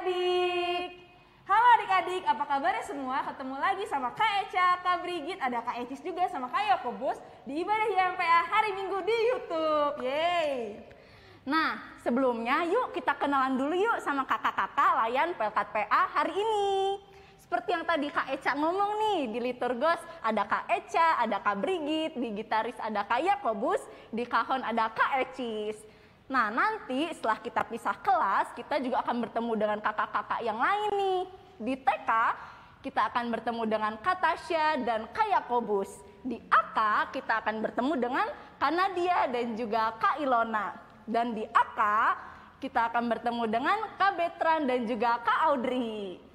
adik-adik. Halo adik-adik, apa kabarnya semua? Ketemu lagi sama Kak Eca, Kak Brigit, ada Kak Ecis juga sama Kak Yakobus di Ibadah YMPA hari Minggu di YouTube. Yeay. Nah, sebelumnya yuk kita kenalan dulu yuk sama kakak-kakak layan Pelkat PA hari ini. Seperti yang tadi Kak Eca ngomong nih, di Liturgos ada Kak Eca, ada Kak Brigit, di gitaris ada Kak Yakobus, di kahon ada Kak Ecis. Nah, nanti setelah kita pisah kelas, kita juga akan bertemu dengan kakak-kakak yang lain nih. Di TK, kita akan bertemu dengan Kak Tasya dan Kak Yakobus. Di AK, kita akan bertemu dengan Kak Nadia dan juga Kak Ilona. Dan di AK, kita akan bertemu dengan Kak Betran dan juga Kak Audrey.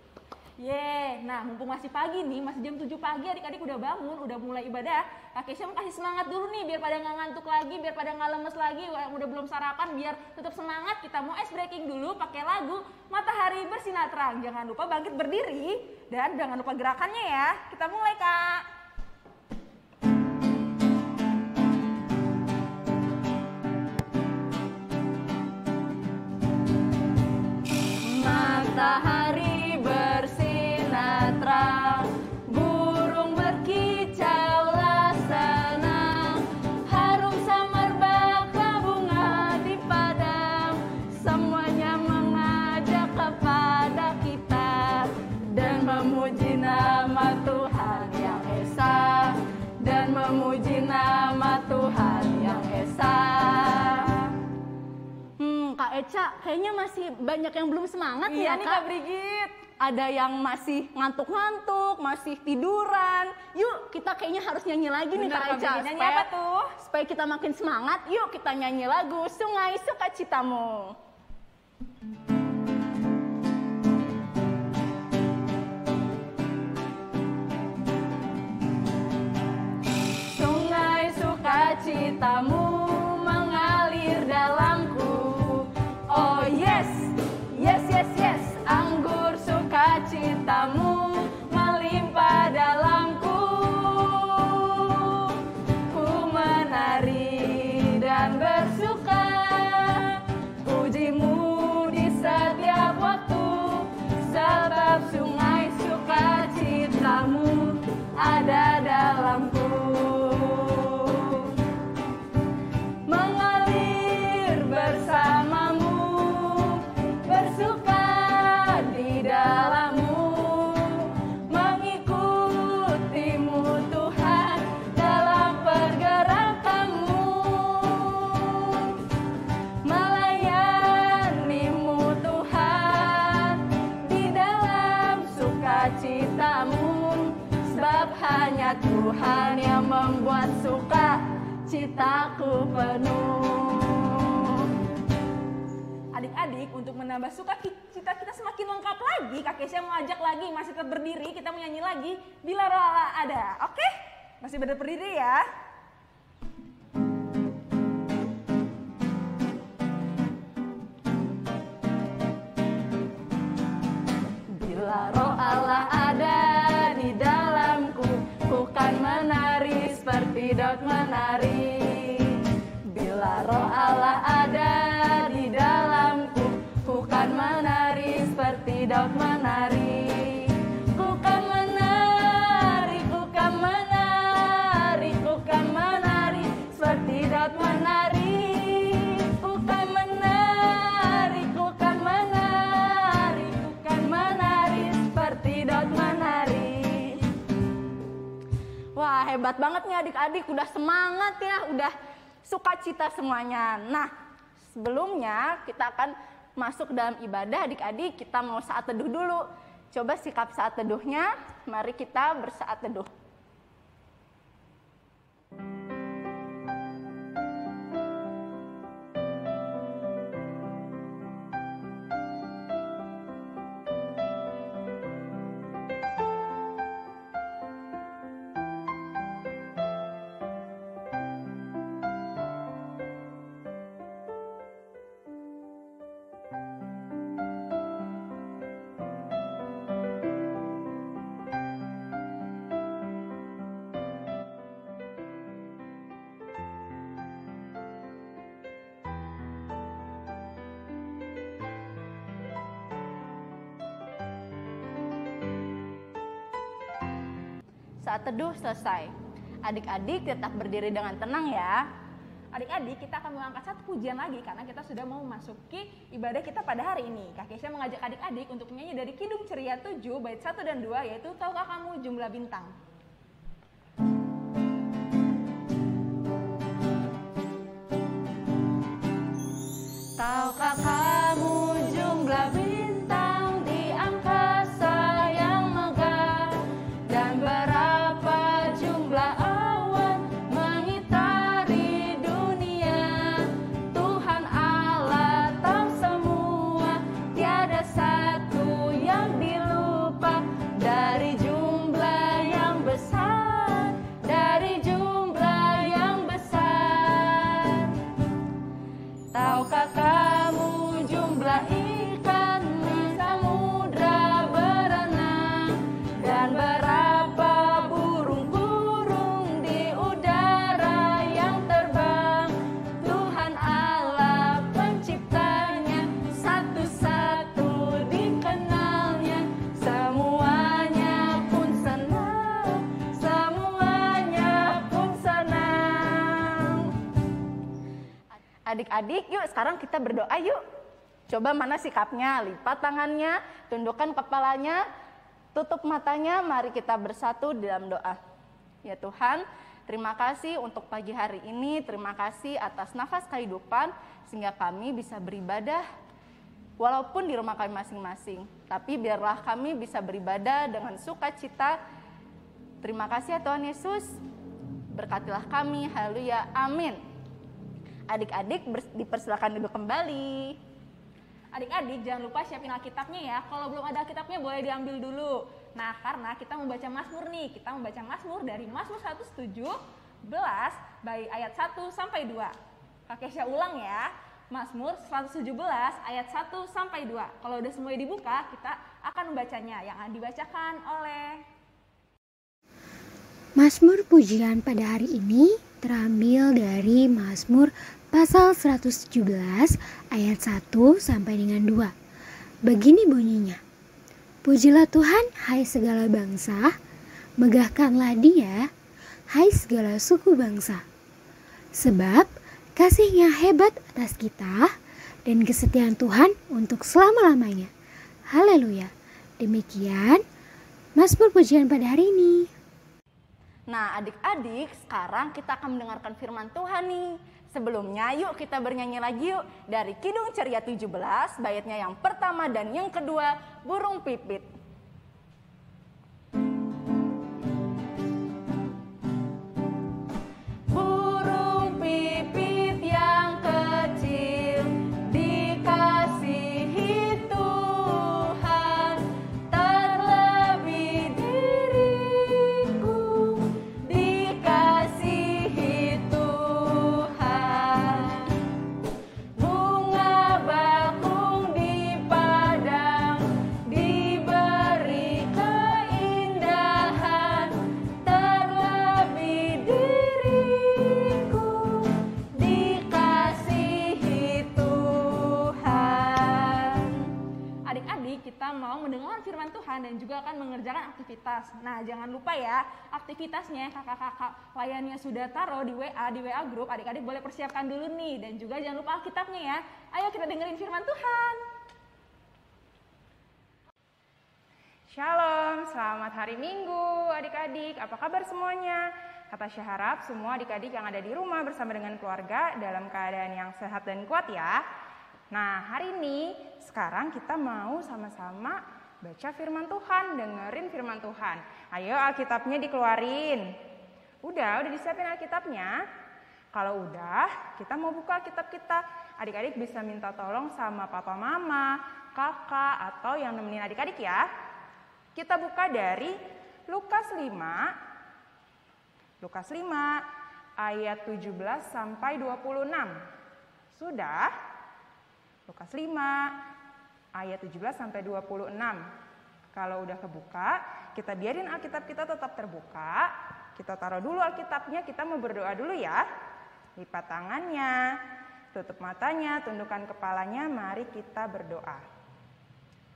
Nah mumpung masih pagi nih, masih jam 7 pagi, adik-adik udah bangun, udah mulai ibadah. Kak Kesha mau kasih semangat dulu nih, biar pada nggak ngantuk lagi, biar pada nggak lemes lagi, yang udah belum sarapan, biar tetap semangat. Kita mau ice breaking dulu pakai lagu Matahari Bersinar Terang. Jangan lupa bangkit berdiri, dan jangan lupa gerakannya ya. Kita mulai, Kak. Matahari bersinar terang, burung berkicaulah senang, harum semerbak bunga di padang, semuanya mengajak kepada kita dan memuji nama Tuhan yang Esa, dan memuji nama Tuhan yang Esa. Kak Eca, kayaknya masih banyak yang belum semangat ya, Iya nih Kak? Kak Brigit. Ada yang masih ngantuk-ngantuk, masih tiduran. Yuk, kita kayaknya harus nyanyi lagi nih, Bener, Kak Kak Eca. Brigit. Nyanyi apa tuh? Supaya kita makin semangat, yuk kita nyanyi lagu Sungai Sukacitamu. Sungai Sukacitamu mengalir dalamku. Oh yes, yes, yes, yes. Anggur sukacitamu melimpah dalamku. Ku menari dan bersuka, pujimu di setiap waktu, sebab sungai sukacitamu ada dalamku. Mengalir bersamamu, bersuka di dalammu, mengikutimu Tuhan dalam pergerakanmu, melayanimu Tuhan di dalam sukacitamu, sebab hanya Tuhan yang membuat sukacitaku penuh. Adik-adik, untuk menambah sukacita kita semakin lengkap lagi, Kak Kesha mau ajak lagi, masih tetap berdiri, kita menyanyi lagi Bila Roh Allah Ada. Oke? Masih berdiri ya. Bila Roh Allah ada di dalamku, ku kan menari seperti Daud menari. Bila Roh Allah ada di dalamku, ku kan menari seperti Daud menari. Ku kan menari, ku kan menari, ku kan menari seperti Daud menari. Ku kan menari, ku kan menari, ku kan menari seperti Daud menari. Wah, hebat banget nih adik-adik, udah semangat ya, udah sukacita semuanya. Nah, sebelumnya kita akan masuk dalam ibadah adik-adik, kita mau saat teduh dulu. Coba sikap saat teduhnya, mari kita bersaat teduh. Saat teduh selesai. Adik-adik tetap berdiri dengan tenang ya. Adik-adik, kita akan mengangkat satu pujian lagi karena kita sudah mau memasuki ibadah kita pada hari ini. Kak Kesha mengajak adik-adik untuk menyanyi dari Kidung Ceria 7 bait 1 dan 2, yaitu Tahukah Kamu Jumlah Bintang. Tahukah kamu jumlah bintang di angkasa yang megah, dan berapa jumlah awan mengitari dunia? Tuhan Allah tahu semua, tiada satu yang dilupa. Dari jumlah yang besar, dari jumlah yang besar. Tahukah kamu jumlah ikan di samudra berenang, dan berapa burung-burung di udara yang terbang? Tuhan Allah penciptanya, satu-satu dikenalnya. Semuanya pun senang, semuanya pun senang. Adik-adik, yuk sekarang kita berdoa yuk. Coba mana sikapnya? Lipat tangannya, tundukkan kepalanya, tutup matanya. Mari kita bersatu dalam doa. Ya Tuhan, terima kasih untuk pagi hari ini. Terima kasih atas nafas kehidupan sehingga kami bisa beribadah walaupun di rumah kami masing-masing. Tapi biarlah kami bisa beribadah dengan sukacita. Terima kasih ya Tuhan Yesus. Berkatilah kami. Haleluya. Amin. Adik-adik dipersilakan duduk kembali. Adik-adik, jangan lupa siapin Alkitabnya ya. Kalau belum ada Alkitabnya boleh diambil dulu. Nah, karena kita membaca Mazmur nih. Kita membaca Mazmur dari Mazmur 117 baik ayat 1 sampai 2. Kak Kesha ulang ya. Mazmur 117 ayat 1 sampai 2. Kalau udah semuanya dibuka, kita akan membacanya. Yang akan dibacakan oleh Mazmur pujian pada hari ini terambil dari Mazmur pasal 117 ayat 1 sampai dengan 2. Begini bunyinya. Pujilah Tuhan, hai segala bangsa, megahkanlah Dia, hai segala suku bangsa. Sebab kasih-Nya hebat atas kita dan kesetiaan Tuhan untuk selama-lamanya. Haleluya. Demikian Mazmur pujian pada hari ini. Nah adik-adik, sekarang kita akan mendengarkan firman Tuhan nih. Sebelumnya yuk kita bernyanyi lagi yuk. Dari Kidung Ceria 17, baitnya yang pertama dan yang kedua, Burung Pipit. Burung pipit yang kecil, dikasihi Tuhan, terlebih diriku, dikasihi Tuhan. Bunga bakung di padang, diberi keindahan, terlebih diriku, dikasihi Tuhan. adik-adik, kita mau mendengarkan firman Tuhan dan juga akan mengerjakan aktivitas. Nah, jangan lupa ya, aktivitasnya kakak-kakak layannya sudah taruh di WA grup. Adik-adik boleh persiapkan dulu nih, dan juga jangan lupa Alkitabnya ya. Ayo kita dengerin firman Tuhan. Shalom, selamat hari Minggu adik-adik, apa kabar semuanya? Kata Syah harap semua adik-adik yang ada di rumah bersama dengan keluarga dalam keadaan yang sehat dan kuat ya. Nah hari ini sekarang kita mau sama-sama baca firman Tuhan, dengerin firman Tuhan. Ayo Alkitabnya dikeluarin. Udah disiapin Alkitabnya? Kalau udah, kita mau buka Alkitab kita. Adik-adik bisa minta tolong sama papa mama, kakak, atau yang nemenin adik-adik ya. Kita buka dari Lukas 5 ayat 17 sampai 26. Sudah? Lukas 5 ayat 17 sampai 26. Kalau udah kebuka, kita biarin Alkitab kita tetap terbuka. Kita taruh dulu Alkitabnya, kita mau berdoa dulu ya. Lipat tangannya, tutup matanya, tundukkan kepalanya, mari kita berdoa.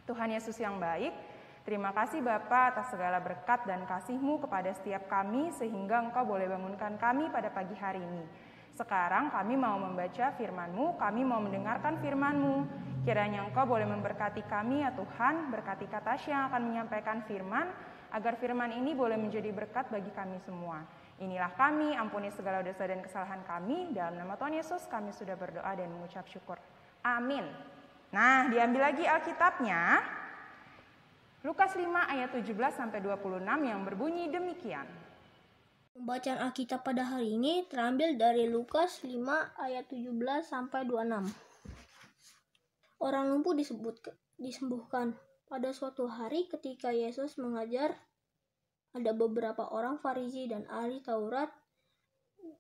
Tuhan Yesus yang baik, Terima kasih Bapa atas segala berkat dan kasih-Mu kepada setiap kami sehingga Engkau boleh bangunkan kami pada pagi hari ini. Sekarang kami mau membaca firman-Mu, kami mau mendengarkan firman-Mu. Kiranya Engkau boleh memberkati kami ya Tuhan, berkati Kak Tasya yang akan menyampaikan firman, agar firman ini boleh menjadi berkat bagi kami semua. Inilah kami, ampuni segala dosa dan kesalahan kami, dalam nama Tuhan Yesus kami sudah berdoa dan mengucap syukur. Amin. Nah, diambil lagi Alkitabnya, Lukas 5 ayat 17-26 yang berbunyi demikian. Pembacaan Alkitab pada hari ini terambil dari Lukas 5 ayat 17-26. Orang lumpuh disembuhkan. Pada suatu hari ketika Yesus mengajar, ada beberapa orang Farisi dan ahli Taurat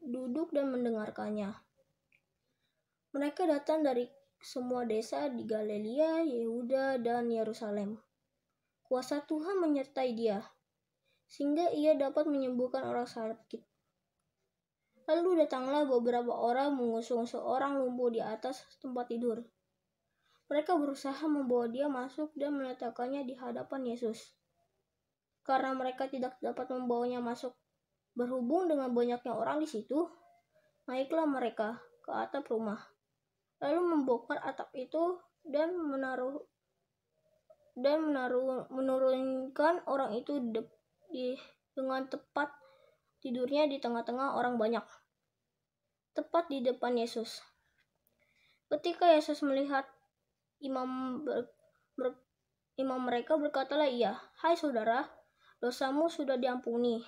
duduk dan mendengarkannya. Mereka datang dari semua desa di Galilea, Yehuda, dan Yerusalem. Kuasa Tuhan menyertai dia, sehingga ia dapat menyembuhkan orang sakit. Lalu datanglah beberapa orang mengusung seorang lumpuh di atas tempat tidur. Mereka berusaha membawa dia masuk dan meletakkannya di hadapan Yesus. Karena mereka tidak dapat membawanya masuk berhubung dengan banyaknya orang di situ, naiklah mereka ke atap rumah, lalu membongkar atap itu dan menurunkan orang itu dengan tepat tidurnya di tengah-tengah orang banyak, tepat di depan Yesus. Ketika Yesus melihat imam mereka, berkatalah ia, "Hai saudara, dosamu sudah diampuni."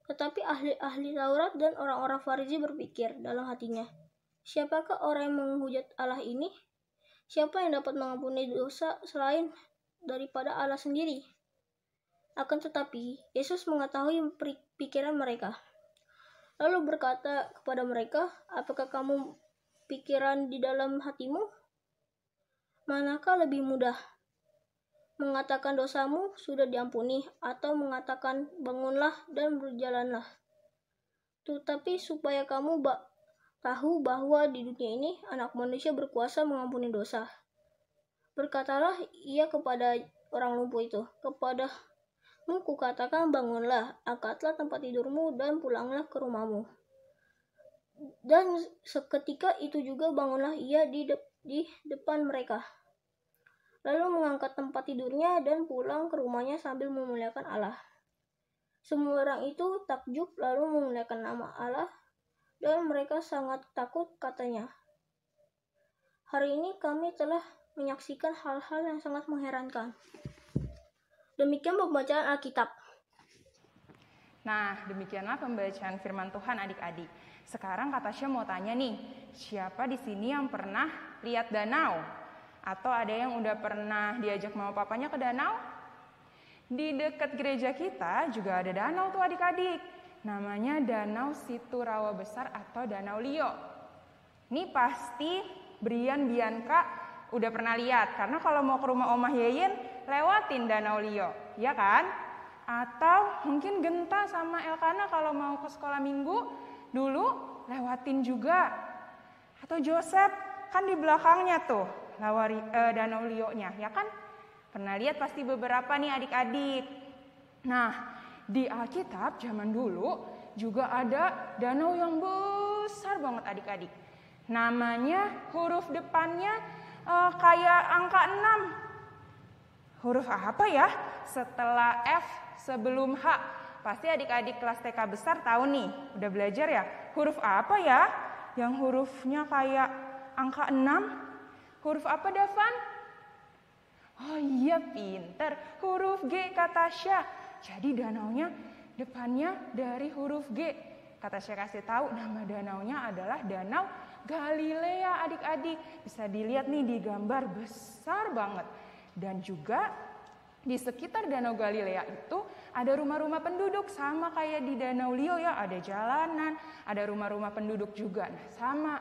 Tetapi ahli-ahli Taurat dan orang-orang Farisi berpikir dalam hatinya, "Siapakah orang yang menghujat Allah ini? Siapa yang dapat mengampuni dosa selain daripada Allah sendiri?" Akan tetapi, Yesus mengetahui pikiran mereka. Lalu berkata kepada mereka, "Apakah kamu pikiran di dalam hatimu? Manakah lebih mudah, mengatakan dosamu sudah diampuni, atau mengatakan bangunlah dan berjalanlah? Tetapi supaya kamu tahu bahwa di dunia ini Anak Manusia berkuasa mengampuni dosa." Berkatalah ia kepada orang lumpuh itu, "Kepadamu kukatakan, bangunlah, angkatlah tempat tidurmu dan pulanglah ke rumahmu." Dan seketika itu juga bangunlah ia di depan mereka, lalu mengangkat tempat tidurnya dan pulang ke rumahnya sambil memuliakan Allah. Semua orang itu takjub lalu memuliakan nama Allah, dan mereka sangat takut, katanya, "Hari ini kami telah menyaksikan hal-hal yang sangat mengherankan." Demikian pembacaan Alkitab. Nah, demikianlah pembacaan firman Tuhan adik-adik. Sekarang Kak Tasya mau tanya nih, siapa di sini yang pernah lihat danau? Atau ada yang udah pernah diajak mama papanya ke danau? Di dekat gereja kita juga ada danau tuh adik-adik. Namanya Danau Situ Rawa Besar atau Danau Lio. Ini pasti Brian, Bianca udah pernah lihat. Karena kalau mau ke rumah Omah Yeyen, lewatin Danau Lio, ya kan? Atau mungkin Genta sama Elkana kalau mau ke sekolah minggu, dulu lewatin juga. Atau Joseph, kan di belakangnya tuh Danau Lio-nya, ya kan? Pernah lihat pasti beberapa nih adik-adik. Nah, di Alkitab zaman dulu juga ada danau yang besar banget adik-adik. Namanya huruf depannya kayak angka 6. Huruf apa ya? Setelah F sebelum H. Pasti adik-adik kelas TK besar tahu nih, udah belajar ya. Huruf apa ya yang hurufnya kayak angka 6? Huruf apa, Davan? Oh iya, pinter. Huruf G, Kak Tasya. Jadi danaunya depannya dari huruf G. Kak Tasya kasih tahu nama danaunya adalah Danau Galilea adik-adik. Bisa dilihat nih di gambar, besar banget. Dan juga di sekitar Danau Galilea itu ada rumah-rumah penduduk. Sama kayak di Danau Lio ya, ada jalanan, ada rumah-rumah penduduk juga. Nah, sama.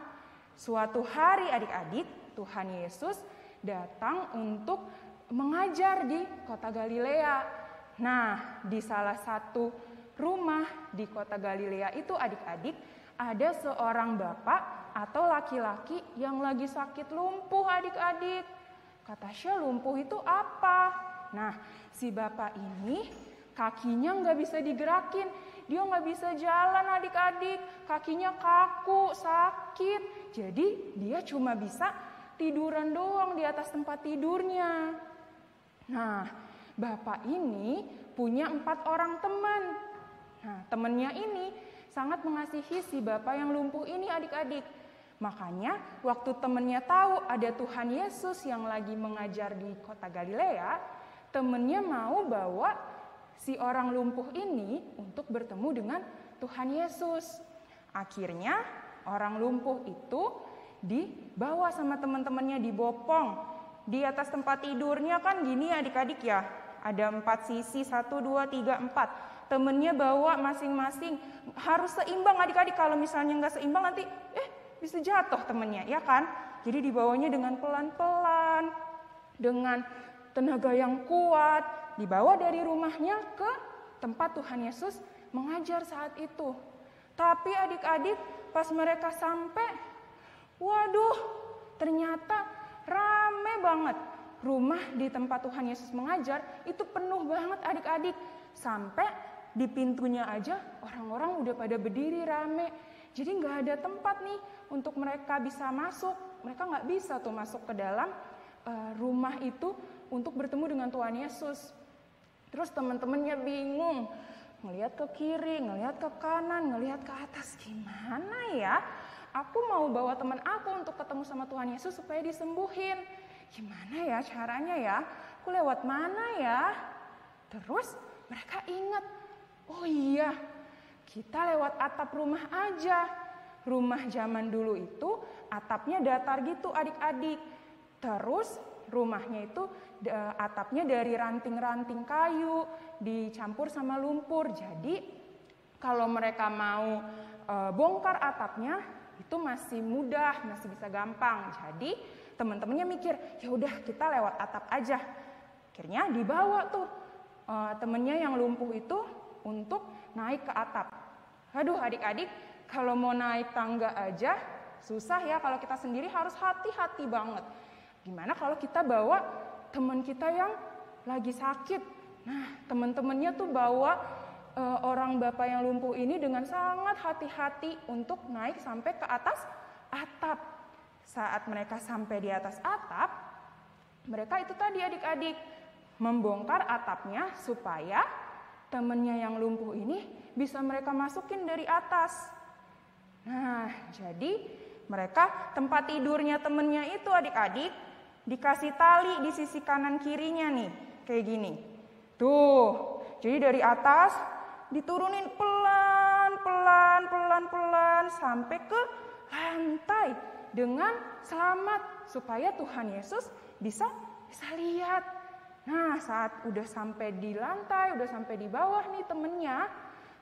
Suatu hari adik-adik, Tuhan Yesus datang untuk mengajar di kota Galilea. Nah, di salah satu rumah di kota Galilea itu adik-adik, ada seorang bapak atau laki-laki yang lagi sakit lumpuh adik-adik. Kata Tasya, lumpuh itu apa? Nah, si bapak ini kakinya nggak bisa digerakin. Dia nggak bisa jalan adik-adik. Kakinya kaku, sakit. Jadi dia cuma bisa tiduran doang di atas tempat tidurnya. Nah, bapak ini punya 4 orang teman. Nah, temannya ini sangat mengasihi si bapak yang lumpuh ini adik-adik. Makanya waktu temannya tahu ada Tuhan Yesus yang lagi mengajar di kota Galilea, temannya mau bawa si orang lumpuh ini untuk bertemu dengan Tuhan Yesus. Akhirnya orang lumpuh itu dibawa sama teman-temannya, dibopong. Di atas tempat tidurnya kan gini adik-adik ya, ada 4 sisi, 1, 2, 3, 4. Temennya bawa masing-masing, harus seimbang adik-adik. Kalau misalnya nggak seimbang nanti bisa jatuh temennya, ya kan? Jadi dibawanya dengan pelan-pelan, dengan tenaga yang kuat, dibawa dari rumahnya ke tempat Tuhan Yesus mengajar saat itu. Tapi adik-adik pas mereka sampai, waduh, ternyata rame banget. Rumah di tempat Tuhan Yesus mengajar itu penuh banget adik-adik. Sampai di pintunya aja orang-orang udah pada berdiri rame. Jadi nggak ada tempat nih untuk mereka bisa masuk. Mereka nggak bisa tuh masuk ke dalam rumah itu untuk bertemu dengan Tuhan Yesus. Terus teman-temannya bingung. Ngelihat ke kiri, ngelihat ke kanan, ngelihat ke atas. Gimana ya? Aku mau bawa teman aku untuk ketemu sama Tuhan Yesus supaya disembuhin. Gimana ya caranya ya? Aku lewat mana ya? Terus mereka ingat, oh iya, kita lewat atap rumah aja. Rumah zaman dulu itu atapnya datar gitu adik-adik. Terus rumahnya itu atapnya dari ranting-ranting kayu dicampur sama lumpur. Jadi kalau mereka mau bongkar atapnya itu masih mudah, masih bisa gampang. Jadi teman-temannya mikir, ya udah kita lewat atap aja. Akhirnya dibawa tuh temennya yang lumpuh itu untuk naik ke atap. Aduh adik-adik, kalau mau naik tangga aja susah ya, kalau kita sendiri harus hati-hati banget. Gimana kalau kita bawa teman kita yang lagi sakit? Nah, teman-temannya tuh bawa orang bapak yang lumpuh ini dengan sangat hati-hati untuk naik sampai ke atas atap. Saat mereka sampai di atas atap, mereka itu tadi adik-adik membongkar atapnya supaya temannya yang lumpuh ini bisa mereka masukin dari atas. Nah, jadi mereka tempat tidurnya temennya itu adik-adik dikasih tali di sisi kanan kirinya nih, kayak gini. Tuh, jadi dari atas diturunin pelan-pelan sampai ke lantai dengan selamat supaya Tuhan Yesus bisa lihat. Nah, saat udah sampai di lantai, udah sampai di bawah nih temennya,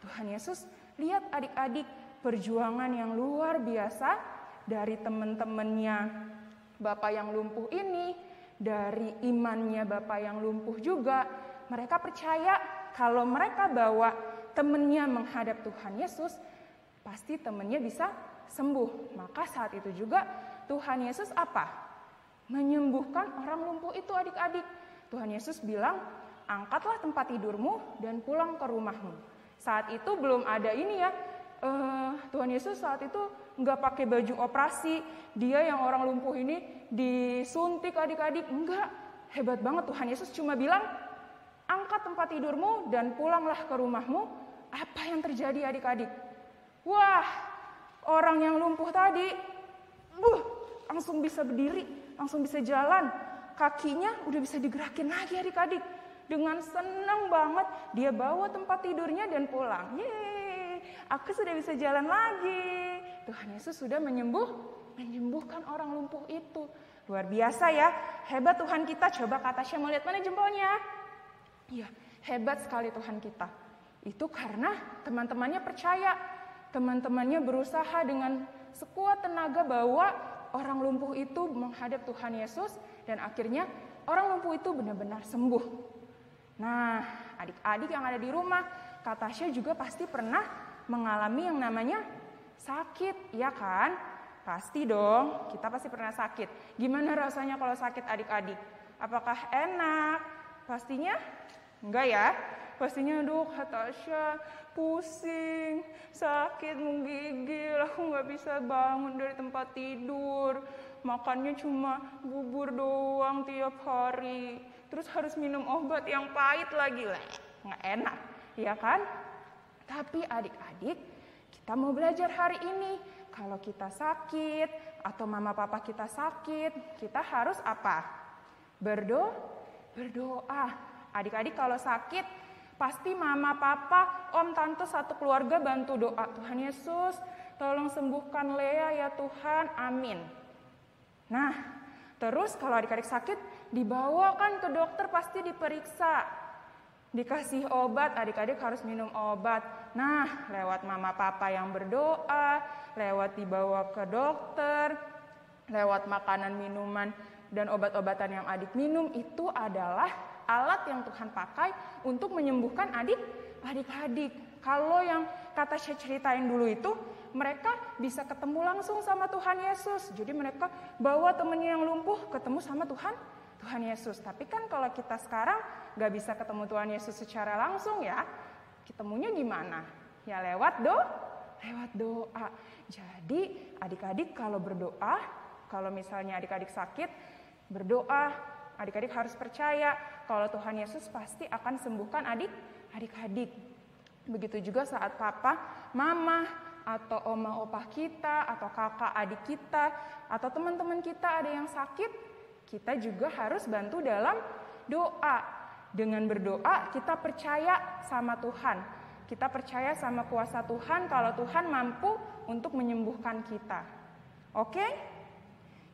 Tuhan Yesus lihat adik-adik perjuangan yang luar biasa dari teman-temannya Bapak yang lumpuh ini, dari imannya Bapak yang lumpuh juga. Mereka percaya kalau mereka bawa temannya menghadap Tuhan Yesus, pasti temannya bisa sembuh. Maka saat itu juga Tuhan Yesus apa? Menyembuhkan orang lumpuh itu adik-adik. Tuhan Yesus bilang, angkatlah tempat tidurmu dan pulang ke rumahmu. Saat itu belum ada ini ya, Tuhan Yesus saat itu nggak pakai baju operasi. Dia yang orang lumpuh ini disuntik adik-adik. Enggak, hebat banget. Tuhan Yesus cuma bilang, angkat tempat tidurmu dan pulanglah ke rumahmu. Apa yang terjadi adik-adik? Wah, orang yang lumpuh tadi langsung bisa berdiri, langsung bisa jalan. Kakinya udah bisa digerakin lagi adik-adik. Dengan senang banget dia bawa tempat tidurnya dan pulang. Yeay, aku sudah bisa jalan lagi. Tuhan Yesus sudah menyembuhkan orang lumpuh itu. Luar biasa ya, hebat Tuhan kita. Coba kata Tasya mau lihat mana jempolnya? Iya, hebat sekali Tuhan kita. Itu karena teman-temannya percaya. Teman-temannya berusaha dengan sekuat tenaga bawa orang lumpuh itu menghadap Tuhan Yesus. Dan akhirnya orang lumpuh itu benar-benar sembuh. Nah, adik-adik yang ada di rumah, Kak Tasya juga pasti pernah mengalami yang namanya sakit, ya kan? Pasti dong, kita pasti pernah sakit. Gimana rasanya kalau sakit adik-adik? Apakah enak? Pastinya enggak ya? Pastinya aduh kata Tasya, pusing, sakit, menggigil, aku nggak bisa bangun dari tempat tidur. Makannya cuma bubur doang tiap hari. Terus harus minum obat yang pahit lagi, nggak enak, ya kan? Tapi adik-adik, kita mau belajar hari ini. Kalau kita sakit atau mama papa kita sakit, kita harus apa? Berdoa. Adik-adik kalau sakit, pasti mama, papa, om, tante, satu keluarga bantu doa. Tuhan Yesus, tolong sembuhkan Lea ya Tuhan, amin. Nah, terus kalau adik-adik sakit, dibawakan ke dokter, pasti diperiksa. Dikasih obat, adik-adik harus minum obat. Nah, lewat mama, papa yang berdoa, lewat dibawa ke dokter, lewat makanan, minuman, dan obat-obatan yang adik minum, itu adalah alat yang Tuhan pakai untuk menyembuhkan adik-adik. Kalau yang kata saya ceritain dulu itu, mereka bisa ketemu langsung sama Tuhan Yesus. Jadi mereka bawa temennya yang lumpuh ketemu sama Tuhan Yesus. Tapi kan kalau kita sekarang gak bisa ketemu Tuhan Yesus secara langsung ya, ketemunya gimana? Ya lewat doa. Jadi adik-adik kalau berdoa, kalau misalnya adik-adik sakit, berdoa, adik-adik harus percaya kalau Tuhan Yesus pasti akan sembuhkan adik-adik. Begitu juga saat papa, mama, atau oma opah kita, atau kakak adik kita, atau teman-teman kita ada yang sakit, kita juga harus bantu dalam doa. Dengan berdoa kita percaya sama Tuhan. Kita percaya sama kuasa Tuhan kalau Tuhan mampu untuk menyembuhkan kita. Oke?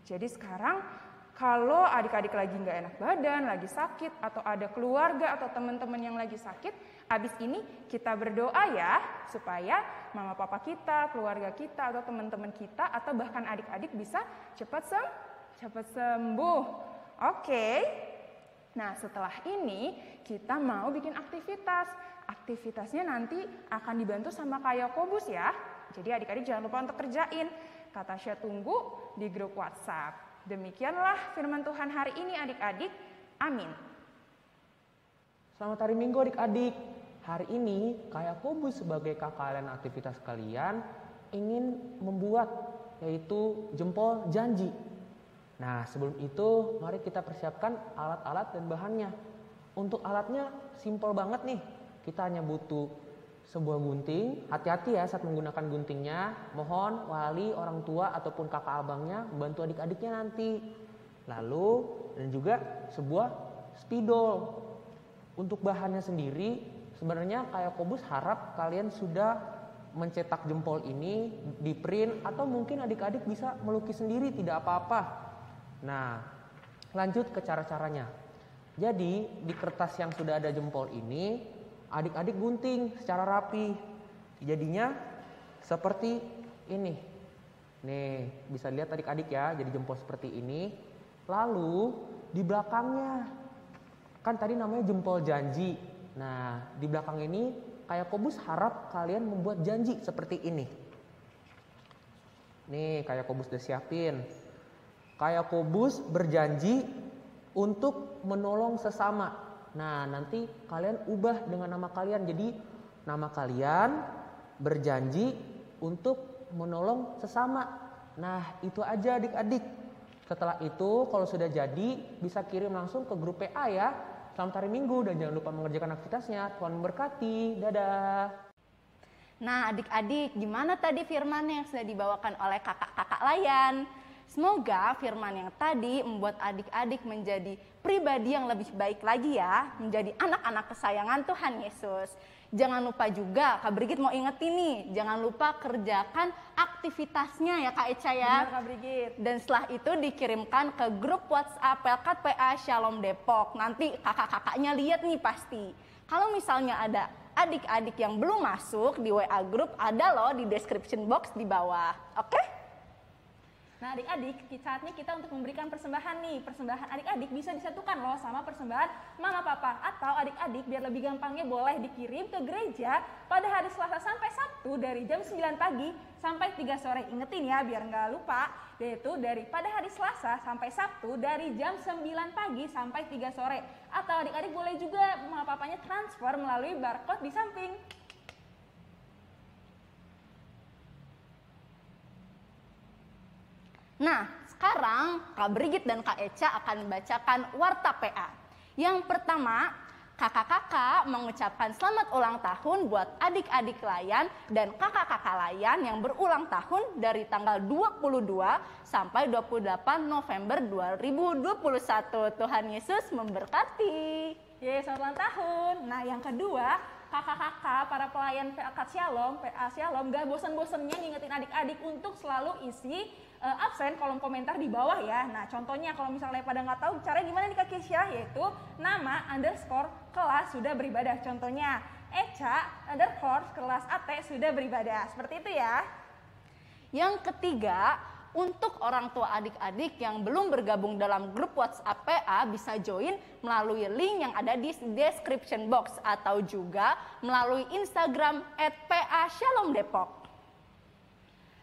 Jadi sekarang kalau adik-adik lagi nggak enak badan, lagi sakit, atau ada keluarga atau teman-teman yang lagi sakit, abis ini kita berdoa ya, supaya mama papa kita, keluarga kita, atau teman-teman kita, atau bahkan adik-adik bisa cepat sembuh. Oke. Nah setelah ini kita mau bikin aktivitas. Aktivitasnya nanti akan dibantu sama Kak Yakobus ya. Jadi adik-adik jangan lupa untuk kerjain. Kak Tasya tunggu di grup WhatsApp. Demikianlah firman Tuhan hari ini adik-adik. Amin. Selamat hari Minggu adik-adik. Hari ini Kak Yakobus sebagai kakak kalian aktivitas kalian ingin membuat yaitu jempol janji. Nah sebelum itu mari kita persiapkan alat-alat dan bahannya. Untuk alatnya simpel banget nih. Kita hanya butuh sebuah gunting, hati-hati ya saat menggunakan guntingnya. Mohon wali, orang tua ataupun kakak abangnya membantu adik-adiknya nanti. Lalu dan juga sebuah spidol. Untuk bahannya sendiri sebenarnya Kak Yakobus harap kalian sudah mencetak jempol ini di print atau mungkin adik-adik bisa melukis sendiri, tidak apa-apa. Nah lanjut ke cara-caranya. Jadi di kertas yang sudah ada jempol ini adik-adik gunting secara rapi. Jadinya seperti ini. Nih, bisa lihat adik-adik ya, jadi jempol seperti ini. Lalu di belakangnya, kan tadi namanya jempol janji. Nah, di belakang ini Kak Yakobus harap kalian membuat janji seperti ini. Nih, Kak Yakobus udah siapin. Kak Yakobus berjanji untuk menolong sesama. Nah nanti kalian ubah dengan nama kalian. Jadi nama kalian berjanji untuk menolong sesama. Nah itu aja adik-adik. Setelah itu kalau sudah jadi bisa kirim langsung ke grup PA ya. Selamat hari Minggu dan jangan lupa mengerjakan aktivitasnya. Tuhan memberkati. Dadah. Nah adik-adik, gimana tadi firman yang sudah dibawakan oleh kakak-kakak layan? Semoga firman yang tadi membuat adik-adik menjadi pribadi yang lebih baik lagi ya, menjadi anak-anak kesayangan Tuhan Yesus. Jangan lupa juga, Kak Brigit mau ingetin nih, jangan lupa kerjakan aktivitasnya ya Kak Eca ya. Benar, Kak Brigit. Dan setelah itu dikirimkan ke grup WhatsApp Pelkat PA Shalom Depok. Nanti kakak-kakaknya lihat nih pasti. Kalau misalnya ada adik-adik yang belum masuk di WA group, ada loh di description box di bawah. Oke? Nah adik-adik, saatnya kita untuk memberikan persembahan nih. Persembahan adik-adik bisa disatukan loh sama persembahan mama papa. Atau adik-adik biar lebih gampangnya boleh dikirim ke gereja pada hari Selasa sampai Sabtu dari jam 9 pagi sampai 3 sore. Ingetin ya biar nggak lupa, yaitu pada hari Selasa sampai Sabtu dari jam 9 pagi sampai 3 sore. Atau adik-adik boleh juga mama papanya transfer melalui barcode di samping. Nah, sekarang Kak Brigit dan Kak Eca akan membacakan warta PA. Yang pertama, kakak-kakak mengucapkan selamat ulang tahun buat adik-adik layan dan kakak-kakak layan yang berulang tahun dari tanggal 22 sampai 28 November 2021. Tuhan Yesus memberkati. Yeay, selamat ulang tahun. Nah, yang kedua, kakak-kakak, para pelayan PA Shalom, gak bosan-bosannya ngingetin adik-adik untuk selalu isi absen kolom komentar di bawah ya. Nah, contohnya kalau misalnya pada nggak tahu caranya gimana nih Kak Kesya, yaitu nama underscore kelas sudah beribadah. Contohnya Eca underscore kelas AT sudah beribadah. Seperti itu ya. Yang ketiga, untuk orang tua adik-adik yang belum bergabung dalam grup WhatsApp PA bisa join melalui link yang ada di description box atau juga melalui Instagram @PA_Shalom_Depok.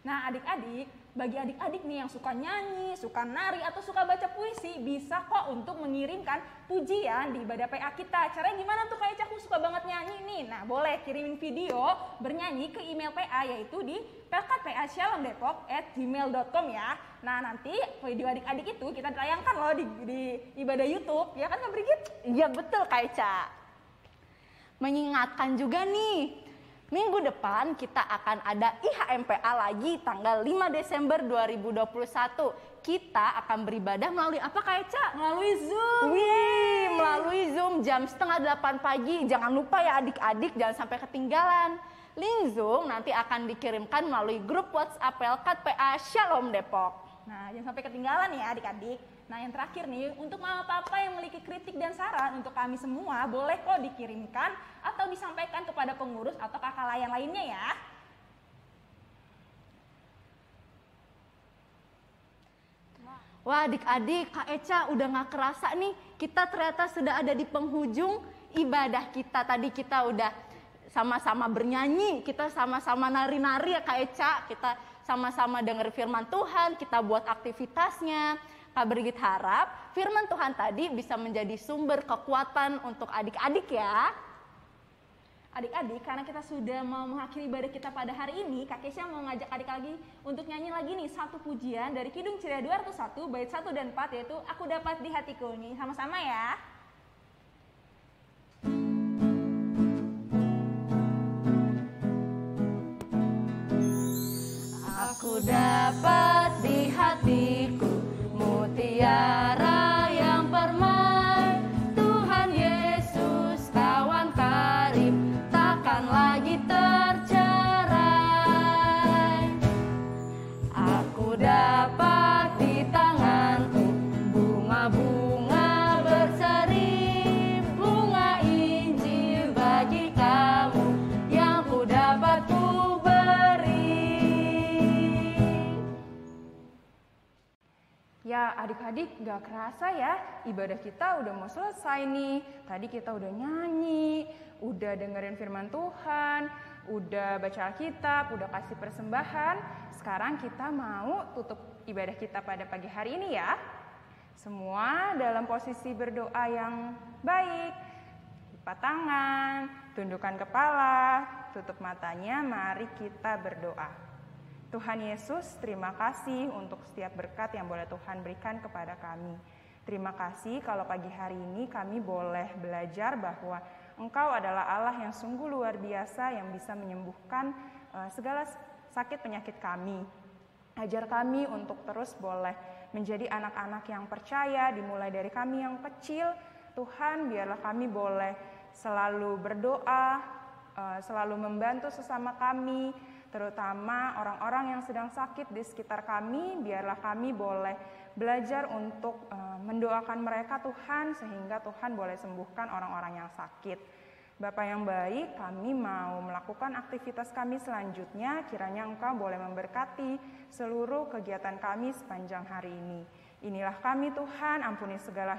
Nah adik-adik, bagi adik-adik nih yang suka nyanyi, suka nari, atau suka baca puisi, bisa kok untuk mengirimkan pujian di ibadah PA kita. Caranya gimana tuh Kak Eca? Aku suka banget nyanyi nih. Nah boleh kirimin video bernyanyi ke email PA yaitu di pelkatpa_shalom_depok@gmail.com ya. Nah nanti video adik-adik itu kita tayangkan loh di ibadah YouTube. Ya kan Kak Brigit? Iya betul Kak Eca. Mengingatkan juga nih, minggu depan kita akan ada IHMPA lagi tanggal 5 Desember 2021. Kita akan beribadah melalui apa Kak Eca? Melalui Zoom. Wih, melalui Zoom jam 7:30 pagi. Jangan lupa ya adik-adik, jangan sampai ketinggalan. Link Zoom nanti akan dikirimkan melalui grup WhatsApp Pelkat PA Shalom Depok. Nah, jangan sampai ketinggalan ya adik-adik. Nah, yang terakhir nih, untuk mama papa yang memiliki kritik dan saran untuk kami semua, boleh kok dikirimkan atau disampaikan kepada pengurus atau kakak layan lainnya ya. Wah adik-adik, Kak Eca udah gak kerasa nih, kita ternyata sudah ada di penghujung ibadah kita. Tadi kita udah sama-sama bernyanyi, kita sama-sama nari-nari ya Kak Eca, kita sama-sama dengar firman Tuhan, kita buat aktivitasnya. Kak Brigit harap firman Tuhan tadi bisa menjadi sumber kekuatan untuk adik-adik ya. Adik-adik, karena kita sudah mau mengakhiri ibadah kita pada hari ini, Kak Kesya mau ngajak adik lagi untuk nyanyi lagi nih satu pujian dari Kidung Ceria 201 bait 1 dan 4 yaitu Aku Dapat di Hatiku. Nih sama-sama ya. Aku dapat di hatiku mutiara yang permai, Tuhan Yesus kawan karib takkan lagi tercerai. Aku dapat di tanganku bunga-bunga berseri, bunga Injil bagi kamu yang ku dapat ku beri. Ya adik-adik gak kerasa ya, ibadah kita udah mau selesai nih. Tadi kita udah nyanyi, udah dengerin firman Tuhan, udah baca Alkitab, udah kasih persembahan. Sekarang kita mau tutup ibadah kita pada pagi hari ini ya. Semua dalam posisi berdoa yang baik. Lipat tangan, tundukkan kepala, tutup matanya, mari kita berdoa. Tuhan Yesus, terima kasih untuk setiap berkat yang boleh Tuhan berikan kepada kami. Terima kasih kalau pagi hari ini kami boleh belajar bahwa Engkau adalah Allah yang sungguh luar biasa yang bisa menyembuhkan segala sakit penyakit kami. Ajar kami untuk terus boleh menjadi anak-anak yang percaya, dimulai dari kami yang kecil. Tuhan, biarlah kami boleh selalu berdoa, selalu membantu sesama kami, terutama orang-orang yang sedang sakit di sekitar kami. Biarlah kami boleh belajar untuk mendoakan mereka Tuhan, sehingga Tuhan boleh sembuhkan orang-orang yang sakit. Bapa yang baik, kami mau melakukan aktivitas kami selanjutnya. Kiranya Engkau boleh memberkati seluruh kegiatan kami sepanjang hari ini. Inilah kami Tuhan, ampuni segala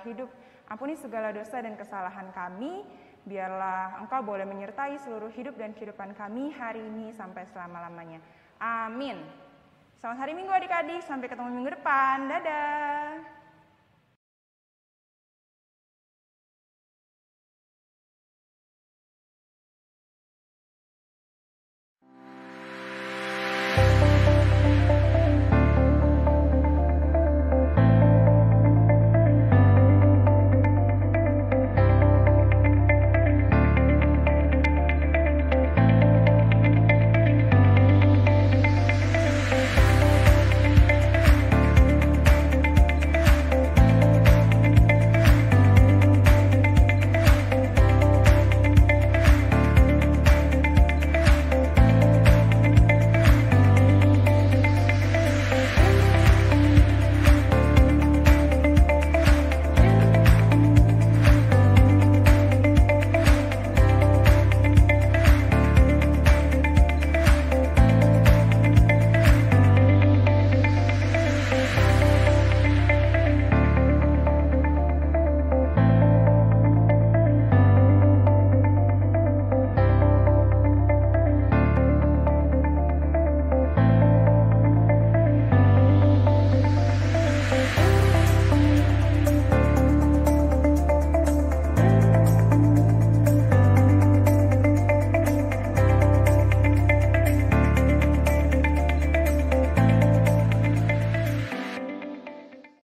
dosa dan kesalahan kami. Biarlah Engkau boleh menyertai seluruh hidup dan kehidupan kami hari ini sampai selama-lamanya. Amin. Selamat hari Minggu adik-adik, sampai ketemu minggu depan. Dadah.